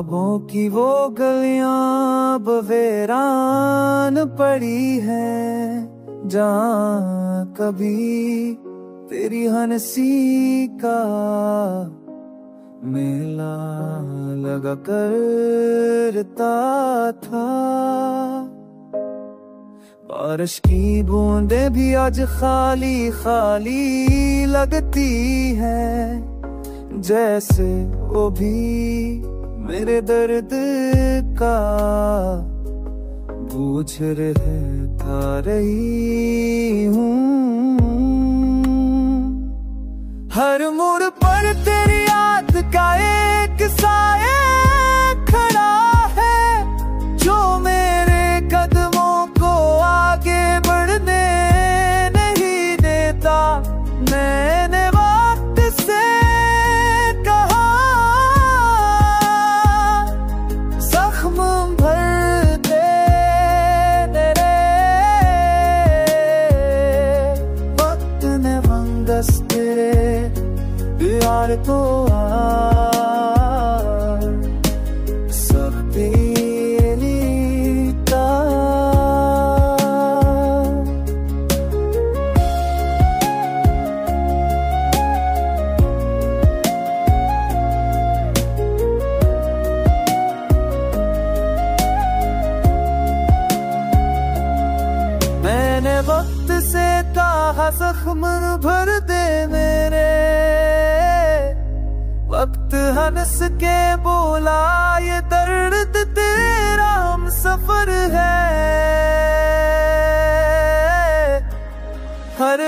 ख्वाबों की वो गलियां बवेरान पड़ी हैं, जहाँ कभी तेरी हंसी का मेला लगा करता था। बारिश की बूंदें भी आज खाली खाली लगती हैं, जैसे वो भी मेरे दर्द का पूछ रहता रही हूँ। हर मोड़ पर तेरी याद का एक साया खड़ा है, जो मेरे कदमों को आगे बढ़ने नहीं देता। मैंने वक्त से कहा जख्म भर दे मेरे, वक्त ने फंगस तेरे यार तो सब पीता। मैंने वक्त से कहा जख्म भर दे मेरे, वक्त हंस के बोला ये दर्द तेरा हम सफर है। हर